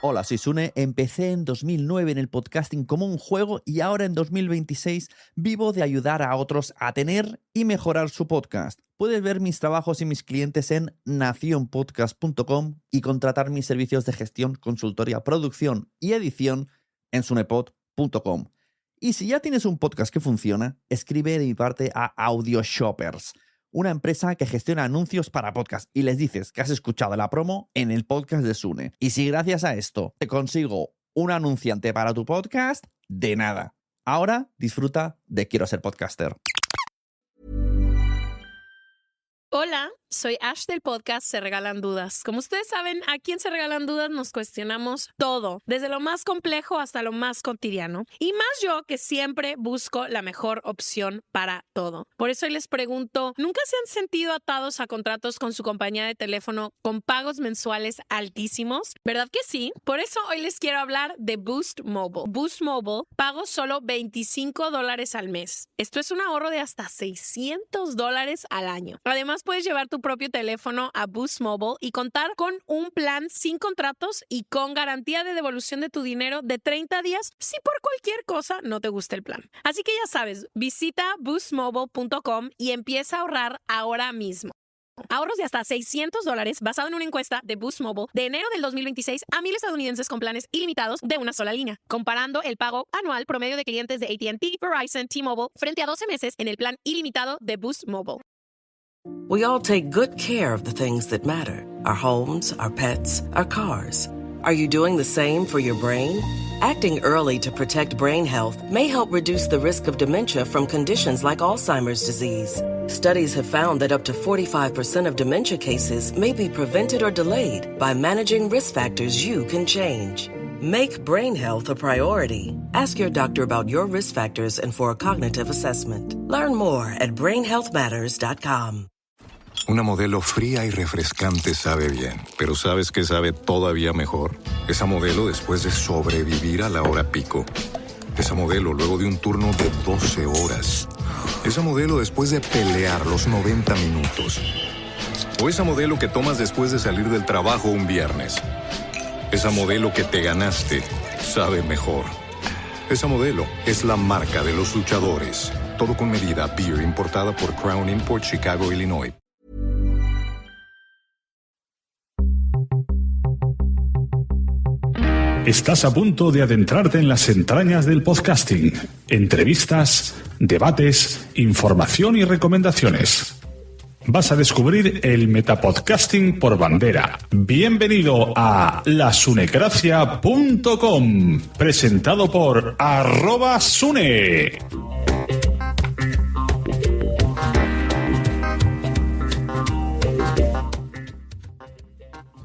Hola, soy Sune. Empecé en 2009 en el podcasting como un juego y ahora en 2026 vivo de ayudar a otros a tener y mejorar su podcast. Puedes ver mis trabajos y mis clientes en nacionpodcast.com y contratar mis servicios de gestión, consultoría, producción y edición en sunepod.com. Y si ya tienes un podcast que funciona, escribe de mi parte a AudioShoppers, una empresa que gestiona anuncios para podcast, y les dices que has escuchado la promo en el podcast de Sune. Y si gracias a esto te consigo un anunciante para tu podcast, de nada. Ahora disfruta de Quiero Ser Podcaster. Hola, soy Ash del podcast Se Regalan Dudas. Como ustedes saben, aquí en Se Regalan Dudas nos cuestionamos todo, desde lo más complejo hasta lo más cotidiano. Y más yo, que siempre busco la mejor opción para todo. Por eso hoy les pregunto, ¿nunca se han sentido atados a contratos con su compañía de teléfono con pagos mensuales altísimos? ¿Verdad que sí? Por eso hoy les quiero hablar de Boost Mobile. Boost Mobile pago solo $25 al mes. Esto es un ahorro de hasta $600 al año. Además, puedes llevar tu propio teléfono a Boost Mobile y contar con un plan sin contratos y con garantía de devolución de tu dinero de 30 días si por cualquier cosa no te gusta el plan. Así que ya sabes, visita boostmobile.com y empieza a ahorrar ahora mismo. Ahorros de hasta $600 basado en una encuesta de Boost Mobile de enero del 2026 a 1,000 estadounidenses con planes ilimitados de una sola línea, comparando el pago anual promedio de clientes de AT&T, Verizon, T-Mobile frente a 12 meses en el plan ilimitado de Boost Mobile. We all take good care of the things that matter. Our homes, our pets, our cars. Are you doing the same for your brain? Acting early to protect brain health may help reduce the risk of dementia from conditions like Alzheimer's disease. Studies have found that up to 45% of dementia cases may be prevented or delayed by managing risk factors you can change. Make brain health a priority. Ask your doctor about your risk factors and for a cognitive assessment. Learn more at brainhealthmatters.com. Una Modelo fría y refrescante sabe bien, pero ¿sabes qué sabe todavía mejor? Esa Modelo después de sobrevivir a la hora pico. Esa Modelo luego de un turno de 12 horas. Esa Modelo después de pelear los 90 minutos. O esa Modelo que tomas después de salir del trabajo un viernes. Esa Modelo que te ganaste sabe mejor. Esa Modelo es la marca de los luchadores. Todo con medida. Beer importada por Crown Import, Chicago, Illinois. Estás a punto de adentrarte en las entrañas del podcasting. Entrevistas, debates, información y recomendaciones. Vas a descubrir el metapodcasting por bandera. Bienvenido a lasunecracia.com, presentado por @Sune.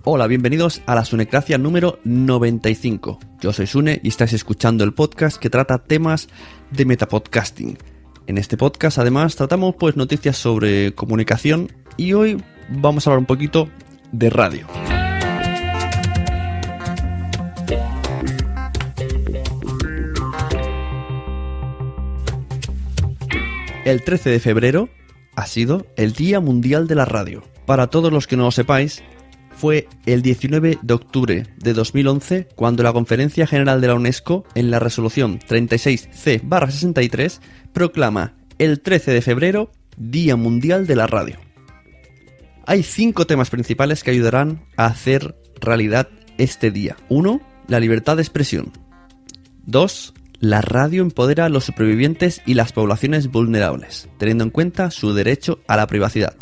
Hola, bienvenidos a la Sunecracia número 95. Yo soy Sune y estáis escuchando el podcast que trata temas de metapodcasting. En este podcast, además, tratamos noticias sobre comunicación y hoy vamos a hablar un poquito de radio. El 13 de febrero ha sido el Día Mundial de la Radio. Para todos los que no lo sepáis, fue el 19 de octubre de 2011 cuando la Conferencia General de la UNESCO, en la resolución 36C/63, proclama el 13 de febrero Día Mundial de la Radio. Hay 5 temas principales que ayudarán a hacer realidad este día. 1. La libertad de expresión. 2. La radio empodera a los supervivientes y las poblaciones vulnerables, teniendo en cuenta su derecho a la privacidad.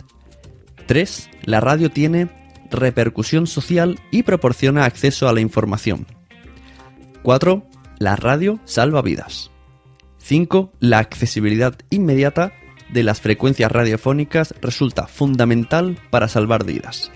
3. La radio tiene repercusión social y proporciona acceso a la información. 4. La radio salva vidas. 5. La accesibilidad inmediata de las frecuencias radiofónicas resulta fundamental para salvar vidas.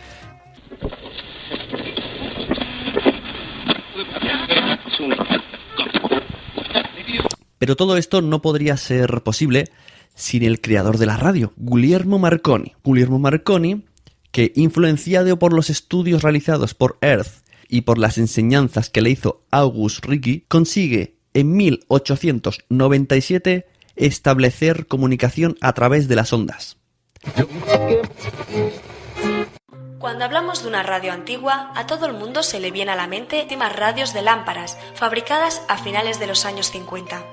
Pero todo esto no podría ser posible sin el creador de la radio, Guglielmo Marconi. Guglielmo Marconi, que, influenciado por los estudios realizados por Earth y por las enseñanzas que le hizo August Ricci, consigue en 1897 establecer comunicación a través de las ondas. Cuando hablamos de una radio antigua, a todo el mundo se le viene a la mente últimas radios de lámparas, fabricadas a finales de los años 50.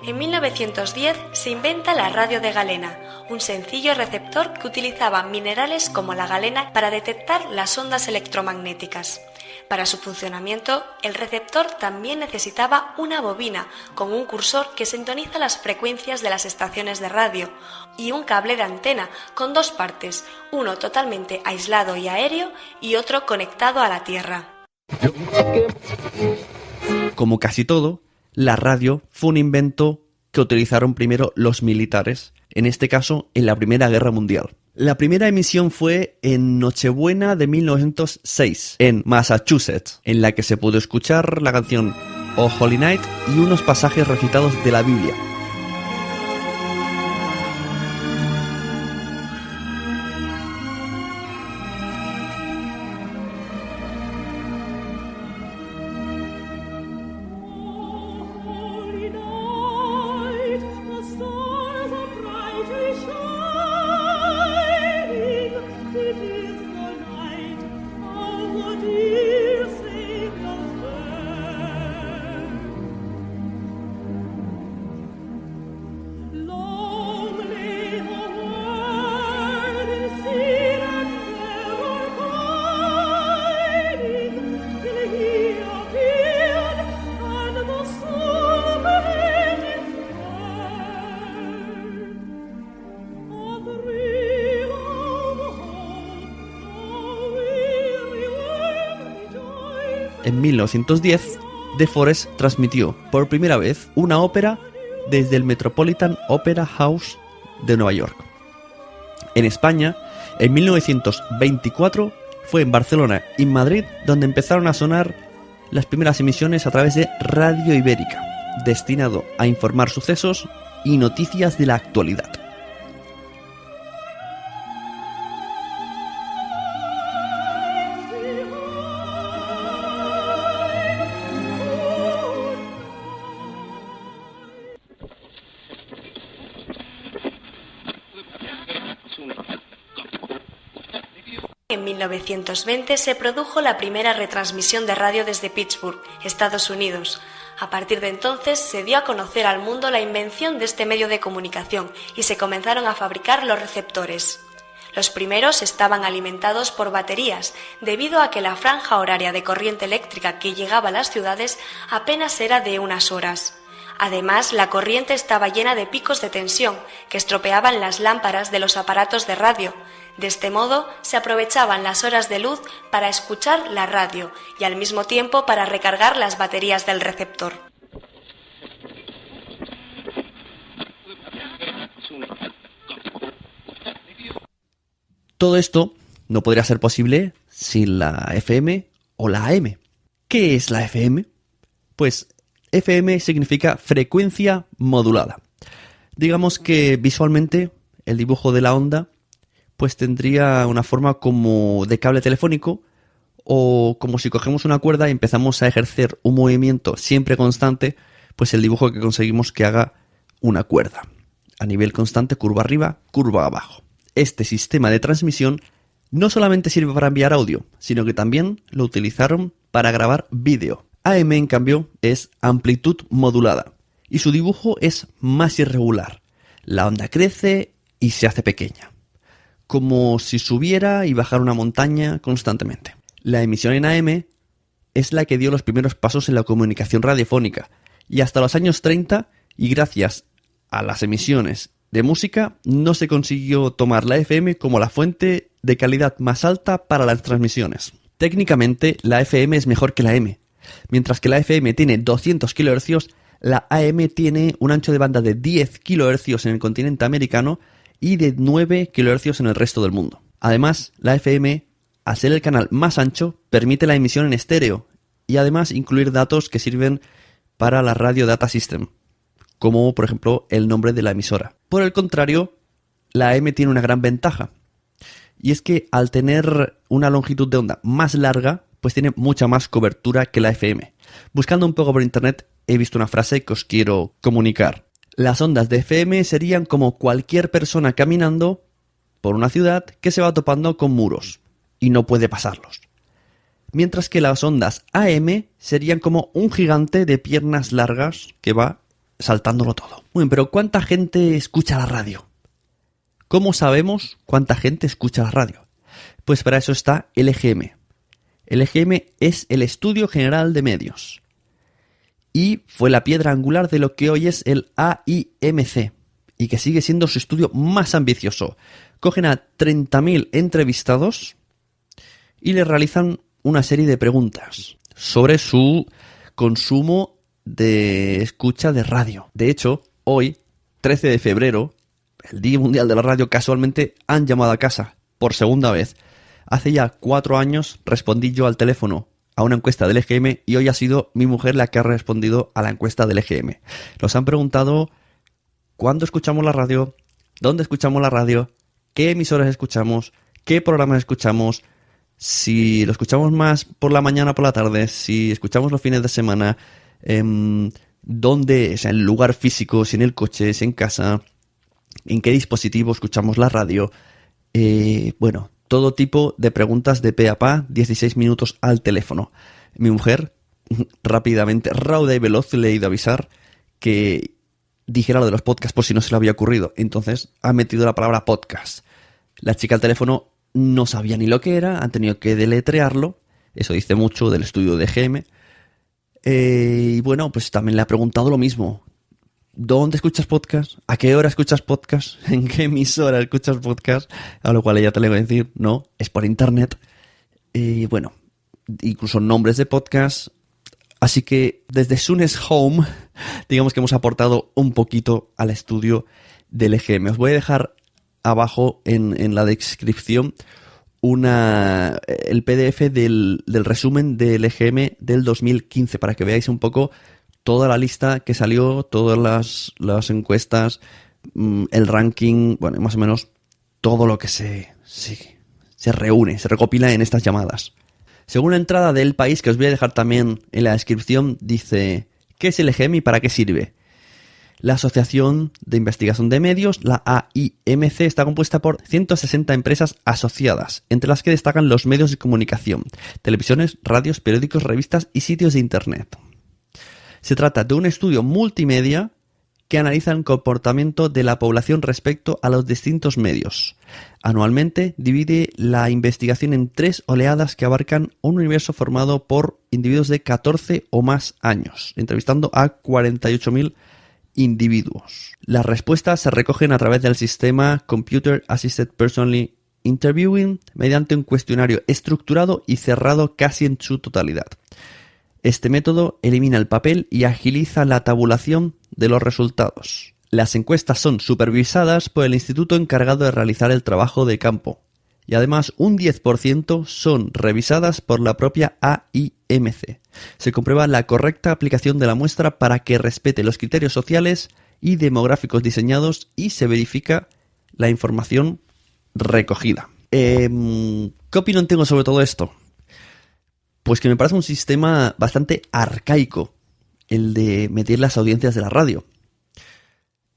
En 1910 se inventa la radio de galena, un sencillo receptor que utilizaba minerales como la galena para detectar las ondas electromagnéticas. Para su funcionamiento, el receptor también necesitaba una bobina con un cursor que sintoniza las frecuencias de las estaciones de radio y un cable de antena con dos partes, uno totalmente aislado y aéreo y otro conectado a la Tierra. Como casi todo, la radio fue un invento que utilizaron primero los militares, en este caso en la Primera Guerra Mundial. La primera emisión fue en Nochebuena de 1906, en Massachusetts, en la que se pudo escuchar la canción Oh Holy Night y unos pasajes recitados de la Biblia. En 1910, De Forest transmitió por primera vez una ópera desde el Metropolitan Opera House de Nueva York. En España, en 1924, fue en Barcelona y Madrid donde empezaron a sonar las primeras emisiones a través de Radio Ibérica, destinado a informar sucesos y noticias de la actualidad. En 1920 se produjo la primera retransmisión de radio desde Pittsburgh, Estados Unidos. A partir de entonces se dio a conocer al mundo la invención de este medio de comunicación y se comenzaron a fabricar los receptores. Los primeros estaban alimentados por baterías, debido a que la franja horaria de corriente eléctrica que llegaba a las ciudades apenas era de unas horas. Además, la corriente estaba llena de picos de tensión que estropeaban las lámparas de los aparatos de radio. De este modo, se aprovechaban las horas de luz para escuchar la radio y al mismo tiempo para recargar las baterías del receptor. Todo esto no podría ser posible sin la FM o la AM. ¿Qué es la FM? Pues FM significa frecuencia modulada. Digamos que visualmente el dibujo de la onda pues tendría una forma como de cable telefónico o como si cogemos una cuerda y empezamos a ejercer un movimiento siempre constante, pues el dibujo que conseguimos que haga una cuerda. A nivel constante, curva arriba, curva abajo. Este sistema de transmisión no solamente sirve para enviar audio, sino que también lo utilizaron para grabar vídeo. AM, en cambio, es amplitud modulada y su dibujo es más irregular. La onda crece y se hace pequeña, como si subiera y bajara una montaña constantemente. La emisión en AM es la que dio los primeros pasos en la comunicación radiofónica y hasta los años 30, y gracias a las emisiones de música, no se consiguió tomar la FM como la fuente de calidad más alta para las transmisiones. Técnicamente, la FM es mejor que la AM. Mientras que la FM tiene 200 kHz, la AM tiene un ancho de banda de 10 kHz en el continente americano y de 9 kHz en el resto del mundo. Además, la FM, al ser el canal más ancho, permite la emisión en estéreo y además incluir datos que sirven para la Radio Data System, como por ejemplo el nombre de la emisora. Por el contrario, la AM tiene una gran ventaja, y es que al tener una longitud de onda más larga, pues tiene mucha más cobertura que la FM. Buscando un poco por internet he visto una frase que os quiero comunicar. Las ondas de FM serían como cualquier persona caminando por una ciudad que se va topando con muros. y no puede pasarlos. Mientras que las ondas AM serían como un gigante de piernas largas que va saltándolo todo. Muy bien, pero ¿cuánta gente escucha la radio? ¿Cómo sabemos cuánta gente escucha la radio? Pues para eso está el EGM. El EGM es el Estudio General de Medios y fue la piedra angular de lo que hoy es el AIMC y que sigue siendo su estudio más ambicioso. Cogen a 30.000 entrevistados y les realizan una serie de preguntas sobre su consumo de escucha de radio. De hecho, hoy, 13 de febrero, el Día Mundial de la Radio, casualmente han llamado a casa por segunda vez. Hace ya 4 años respondí yo al teléfono a una encuesta del EGM y hoy ha sido mi mujer la que ha respondido a la encuesta del EGM. Nos han preguntado cuándo escuchamos la radio, dónde escuchamos la radio, qué emisoras escuchamos, qué programas escuchamos, si lo escuchamos más por la mañana o por la tarde, si escuchamos los fines de semana, dónde, o sea, en el lugar físico, si en el coche, si en casa, en qué dispositivo escuchamos la radio. Bueno, todo tipo de preguntas de pe a pa, 16 minutos al teléfono. Mi mujer, rápidamente, rauda y veloz, le he ido a avisar que dijera lo de los podcasts por si no se le había ocurrido. Entonces ha metido la palabra podcast. La chica al teléfono no sabía ni lo que era, han tenido que deletrearlo. Eso dice mucho del estudio de EGM. Y bueno, pues también le ha preguntado lo mismo. ¿Dónde escuchas podcast? ¿A qué hora escuchas podcast? ¿En qué emisora escuchas podcast? A lo cual ella te le va a decir, no, es por internet. Y bueno, incluso nombres de podcast. Así que desde Sunes Home, digamos que hemos aportado un poquito al estudio del EGM. Os voy a dejar abajo en la descripción el PDF del resumen del EGM del 2015 para que veáis un poco toda la lista que salió, todas las encuestas, el ranking, bueno, más o menos todo lo que se reúne, se recopila en estas llamadas. Según la entrada del país, que os voy a dejar también en la descripción, dice: ¿qué es el EGM y para qué sirve? La Asociación de Investigación de Medios, la AIMC, está compuesta por 160 empresas asociadas, entre las que destacan los medios de comunicación, televisiones, radios, periódicos, revistas y sitios de internet. Se trata de un estudio multimedia que analiza el comportamiento de la población respecto a los distintos medios. Anualmente divide la investigación en 3 oleadas que abarcan un universo formado por individuos de 14 o más años, entrevistando a 48.000 individuos. Las respuestas se recogen a través del sistema Computer Assisted Personal Interviewing mediante un cuestionario estructurado y cerrado casi en su totalidad. Este método elimina el papel y agiliza la tabulación de los resultados. Las encuestas son supervisadas por el instituto encargado de realizar el trabajo de campo y además un 10% son revisadas por la propia AIMC. Se comprueba la correcta aplicación de la muestra para que respete los criterios sociales y demográficos diseñados y se verifica la información recogida. ¿Qué opinión tengo sobre todo esto? Pues que me parece un sistema bastante arcaico el de medir las audiencias de la radio.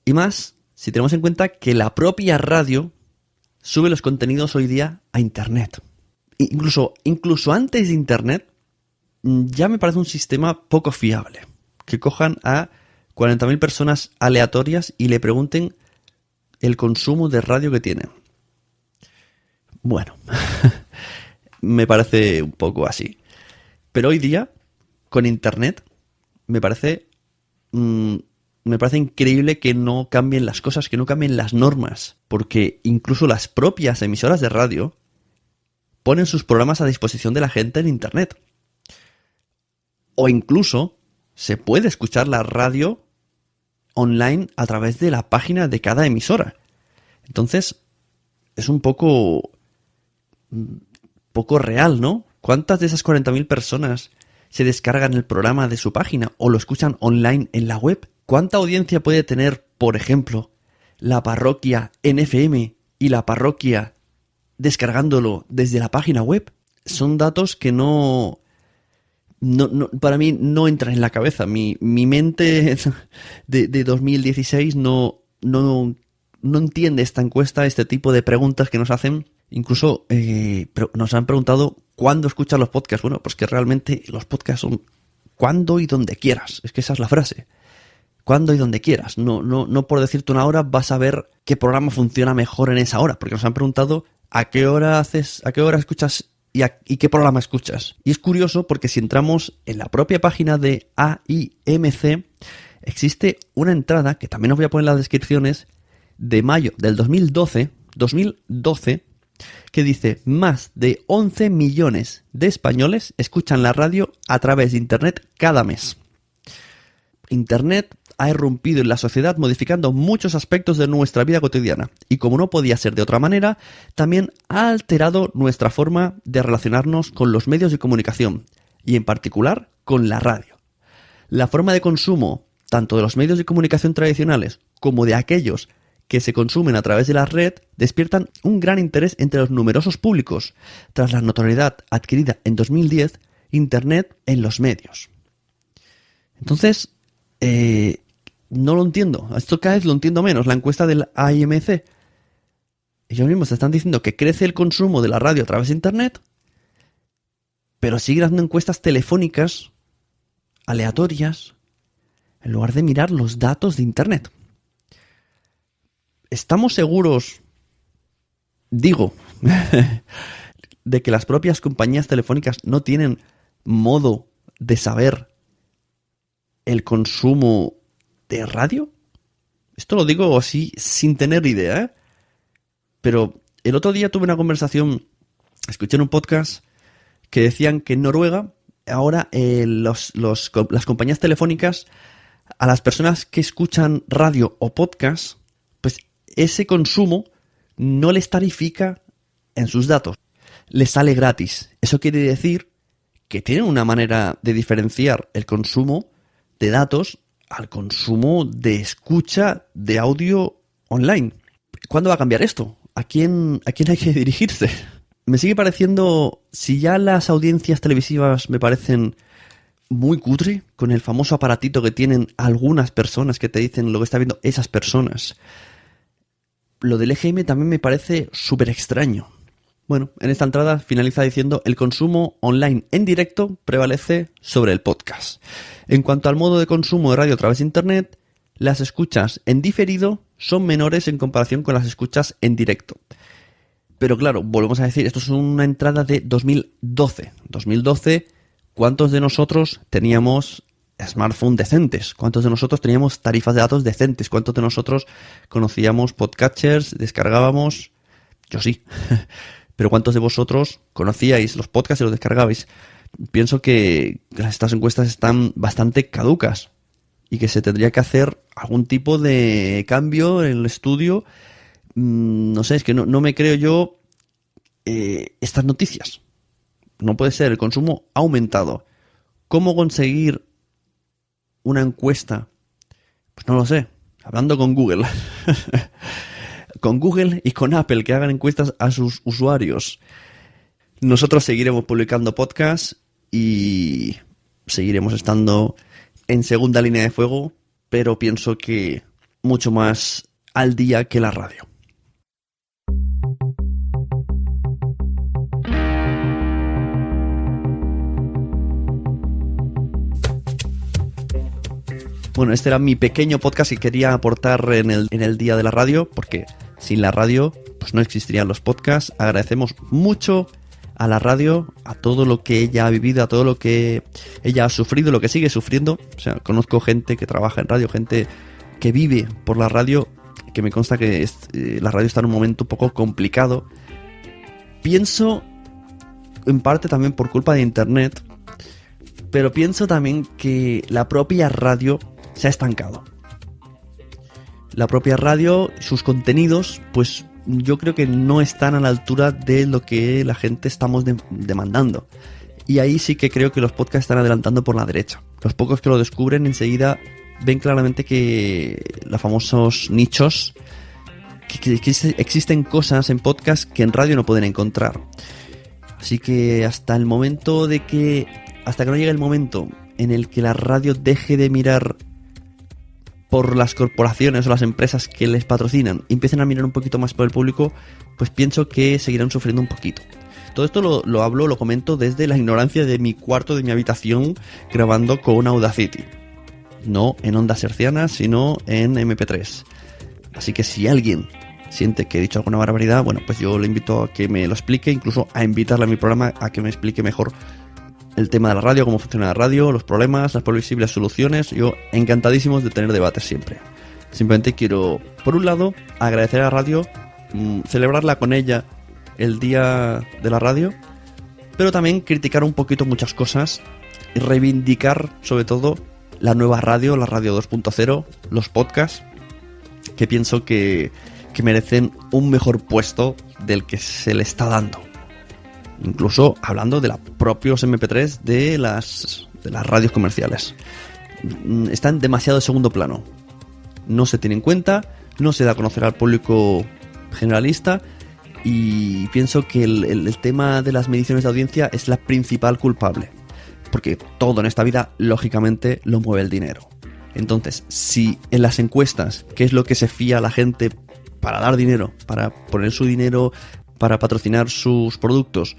Y más si tenemos en cuenta que la propia radio sube los contenidos hoy día a internet. Incluso antes de internet ya me parece un sistema poco fiable. Que cojan a 40.000 personas aleatorias y le pregunten el consumo de radio que tienen. Bueno, me parece un poco así. Pero hoy día, con internet, me parece increíble que no cambien las cosas, que no cambien las normas. Porque incluso las propias emisoras de radio ponen sus programas a disposición de la gente en internet. O incluso se puede escuchar la radio online a través de la página de cada emisora. Entonces, es un poco real, ¿no? ¿Cuántas de esas 40.000 personas se descargan el programa de su página o lo escuchan online en la web? ¿Cuánta audiencia puede tener, por ejemplo, la parroquia en FM y la parroquia descargándolo desde la página web? Son datos que no para mí no entran en la cabeza. Mi mente de 2016 no entiende esta encuesta, este tipo de preguntas que nos hacen. Incluso pero nos han preguntado cuándo escuchas los podcasts. Bueno, pues que realmente los podcasts son cuando y donde quieras. Es que esa es la frase. Cuando y donde quieras. No por decirte una hora vas a ver qué programa funciona mejor en esa hora. Porque nos han preguntado a qué hora escuchas y qué programa escuchas. Y es curioso porque si entramos en la propia página de AIMC, existe una entrada, que también os voy a poner en las descripciones, de mayo del 2012, que dice: más de 11 millones de españoles escuchan la radio a través de Internet cada mes. Internet ha irrumpido en la sociedad modificando muchos aspectos de nuestra vida cotidiana y, como no podía ser de otra manera, también ha alterado nuestra forma de relacionarnos con los medios de comunicación y en particular con la radio. La forma de consumo tanto de los medios de comunicación tradicionales como de aquellos que se consumen a través de la red despiertan un gran interés entre los numerosos públicos tras la notoriedad adquirida en 2010 Internet en los medios. Entonces, no lo entiendo. Esto cada vez lo entiendo menos. La encuesta del AIMC. Ellos mismos están diciendo que crece el consumo de la radio a través de Internet, pero siguen haciendo encuestas telefónicas aleatorias en lugar de mirar los datos de Internet. ¿Estamos seguros, digo, de que las propias compañías telefónicas no tienen modo de saber el consumo de radio? Esto lo digo así sin tener idea, ¿eh? Pero el otro día tuve una conversación, escuché en un podcast que decían que en Noruega ahora las compañías telefónicas, a las personas que escuchan radio o podcast, pues ese consumo no les tarifica en sus datos, les sale gratis. Eso quiere decir que tienen una manera de diferenciar el consumo de datos al consumo de escucha de audio online. ¿Cuándo va a cambiar esto? ¿A quién hay que dirigirse? Me sigue pareciendo, si ya las audiencias televisivas me parecen muy cutre, con el famoso aparatito que tienen algunas personas que te dicen lo que está viendo esas personas, lo del EGM también me parece súper extraño. Bueno, en esta entrada finaliza diciendo: el consumo online en directo prevalece sobre el podcast. En cuanto al modo de consumo de radio a través de Internet, las escuchas en diferido son menores en comparación con las escuchas en directo. Pero claro, volvemos a decir, esto es una entrada de 2012. 2012, ¿cuántos de nosotros teníamos smartphones decentes? ¿Cuántos de nosotros teníamos tarifas de datos decentes? ¿Cuántos de nosotros conocíamos podcatchers, descargábamos? Yo sí. Pero ¿cuántos de vosotros conocíais los podcasts y los descargabais? Pienso que estas encuestas están bastante caducas y que se tendría que hacer algún tipo de cambio en el estudio. No sé, es que no me creo yo estas noticias. No puede ser, el consumo ha aumentado. ¿Cómo conseguir una encuesta? Pues no lo sé, hablando con Google. Con Google y con Apple, que hagan encuestas a sus usuarios. Nosotros seguiremos publicando podcasts y seguiremos estando en segunda línea de fuego, pero pienso que mucho más al día que la radio. Bueno, este era mi pequeño podcast que quería aportar en el día de la radio, porque sin la radio pues no existirían los podcasts. Agradecemos mucho a la radio, a todo lo que ella ha vivido, a todo lo que ella ha sufrido, lo que sigue sufriendo. O sea, conozco gente que trabaja en radio, gente que vive por la radio, que me consta que la radio está en un momento un poco complicado. Pienso, en parte también por culpa de Internet, pero pienso también que la propia radio se ha estancado. La propia radio, sus contenidos, pues yo creo que no están a la altura de lo que la gente estamos demandando. Y ahí sí que creo que los podcasts están adelantando por la derecha. Los pocos que lo descubren enseguida ven claramente que los famosos nichos, que existen cosas en podcast que en radio no pueden encontrar. Así que hasta que no llegue el momento en el que la radio deje de mirar por las corporaciones o las empresas que les patrocinan y empiecen a mirar un poquito más por el público, pues pienso que seguirán sufriendo un poquito. Todo esto lo comento desde la ignorancia de mi cuarto, de mi habitación, grabando con Audacity. No en ondas hercianas, sino en MP3. Así que si alguien siente que he dicho alguna barbaridad, bueno, pues yo le invito a que me lo explique, incluso a invitarle a mi programa a que me explique mejor el tema de la radio, cómo funciona la radio, los problemas, las posibles soluciones. Yo encantadísimos de tener debates siempre. Simplemente quiero, por un lado, agradecer a la radio, celebrarla con ella el día de la radio, pero también criticar un poquito muchas cosas y reivindicar sobre todo la nueva radio, la radio 2.0, los podcasts, que pienso que merecen un mejor puesto del que se le está dando. Incluso hablando de los propios MP3 de las radios comerciales. Están demasiado en segundo plano. No se tiene en cuenta, no se da a conocer al público generalista, y pienso que el tema de las mediciones de audiencia es la principal culpable. Porque todo en esta vida, lógicamente, lo mueve el dinero. Entonces, si en las encuestas, que es lo que se fía a la gente para dar dinero, para poner su dinero, para patrocinar sus productos,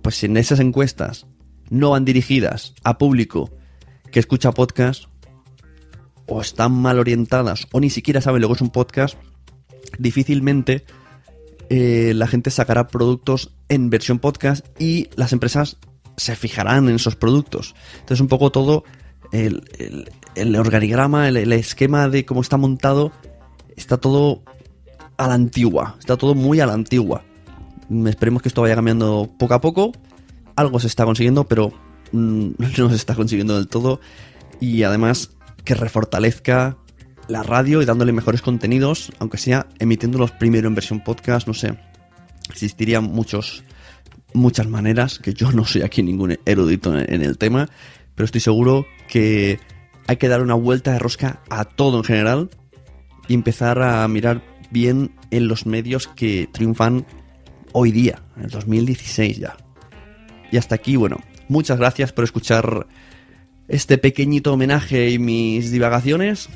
pues si en esas encuestas no van dirigidas a público que escucha podcast, o están mal orientadas, o ni siquiera saben lo que es un podcast, difícilmente la gente sacará productos en versión podcast y las empresas se fijarán en esos productos. Entonces un poco todo el organigrama, el esquema de cómo está montado, está todo a la antigua, está todo muy a la antigua. Esperemos que esto vaya cambiando poco a poco. Algo se está consiguiendo, pero no se está consiguiendo del todo. Y además que refortalezca la radio y dándole mejores contenidos, aunque sea emitiéndolos primero en versión podcast, no sé. Existirían muchas maneras, que yo no soy aquí ningún erudito en el tema, pero estoy seguro que hay que dar una vuelta de rosca a todo en general y empezar a mirar bien en los medios que triunfan hoy día, en el 2016 ya. Y hasta aquí, bueno, muchas gracias por escuchar este pequeñito homenaje y mis divagaciones.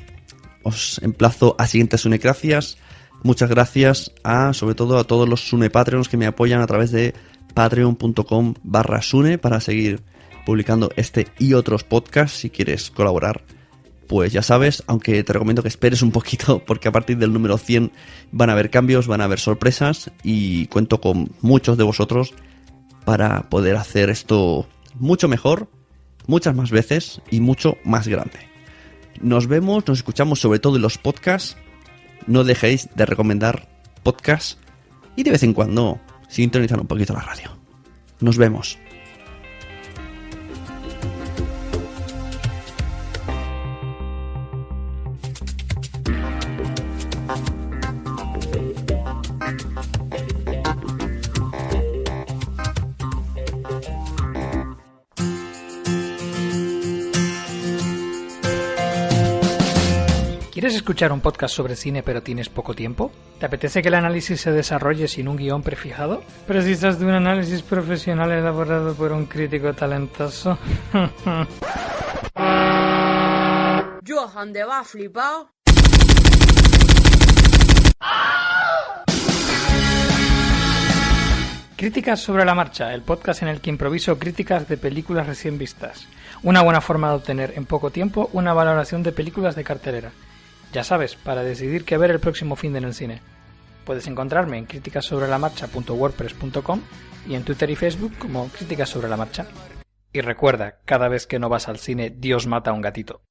Os emplazo a siguientes Sunecracias. Muchas gracias sobre todo a todos los Sune Patreons que me apoyan a través de patreon.com/Sune para seguir publicando este y otros podcasts. Si quieres colaborar, pues ya sabes, aunque te recomiendo que esperes un poquito porque a partir del número 100 van a haber cambios, van a haber sorpresas y cuento con muchos de vosotros para poder hacer esto mucho mejor, muchas más veces y mucho más grande. Nos vemos, nos escuchamos sobre todo en los podcasts. No dejéis de recomendar podcasts y de vez en cuando sintonizar un poquito la radio. Nos vemos. ¿Quieres escuchar un podcast sobre cine pero tienes poco tiempo? ¿Te apetece que el análisis se desarrolle sin un guión prefijado? ¿Precisas de un análisis profesional elaborado por un crítico talentoso? Johan de va flipado. Críticas sobre la marcha, el podcast en el que improviso críticas de películas recién vistas. Una buena forma de obtener en poco tiempo una valoración de películas de cartelera. Ya sabes, para decidir qué ver el próximo fin en el cine. Puedes encontrarme en criticasobrelamarcha.wordpress.com y en Twitter y Facebook como Críticas sobre la Marcha. Y recuerda, cada vez que no vas al cine, Dios mata a un gatito.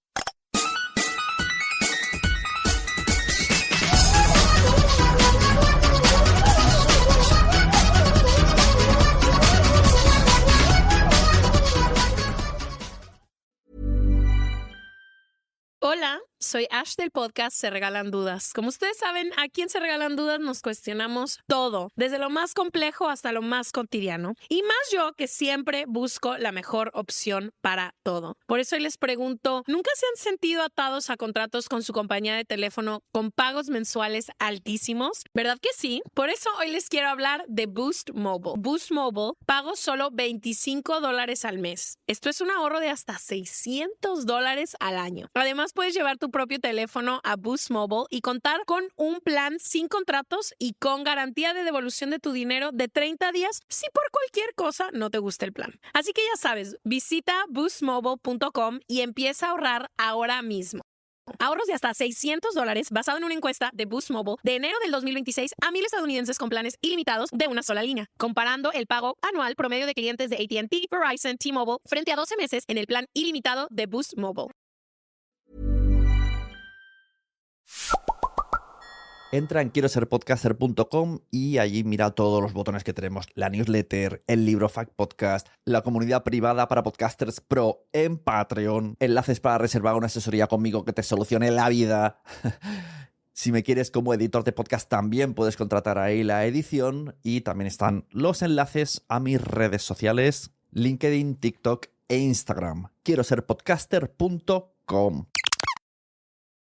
Hola, soy Ash del podcast Se Regalan Dudas. Como ustedes saben, aquí en Se Regalan Dudas nos cuestionamos todo, desde lo más complejo hasta lo más cotidiano. Y más yo que siempre busco la mejor opción para todo. Por eso hoy les pregunto, ¿nunca se han sentido atados a contratos con su compañía de teléfono con pagos mensuales altísimos? ¿Verdad que sí? Por eso hoy les quiero hablar de Boost Mobile. Boost Mobile pago solo $25 al mes. Esto es un ahorro de hasta $600 al año. Además, puedes llevar tu propio teléfono a Boost Mobile y contar con un plan sin contratos y con garantía de devolución de tu dinero de 30 días si por cualquier cosa no te gusta el plan. Así que ya sabes, visita boostmobile.com y empieza a ahorrar ahora mismo. Ahorros de hasta $600 basado en una encuesta de Boost Mobile de enero del 2026 a 1,000 estadounidenses con planes ilimitados de una sola línea, comparando el pago anual promedio de clientes de AT&T, Verizon, T-Mobile frente a 12 meses en el plan ilimitado de Boost Mobile. Entra en quieroserpodcaster.com y allí mira todos los botones que tenemos. La newsletter, el libro Fact Podcast, la comunidad privada para podcasters pro en Patreon, enlaces para reservar una asesoría conmigo que te solucione la vida. Si me quieres como editor de podcast también puedes contratar ahí la edición y también están los enlaces a mis redes sociales, LinkedIn, TikTok e Instagram. quieroserpodcaster.com.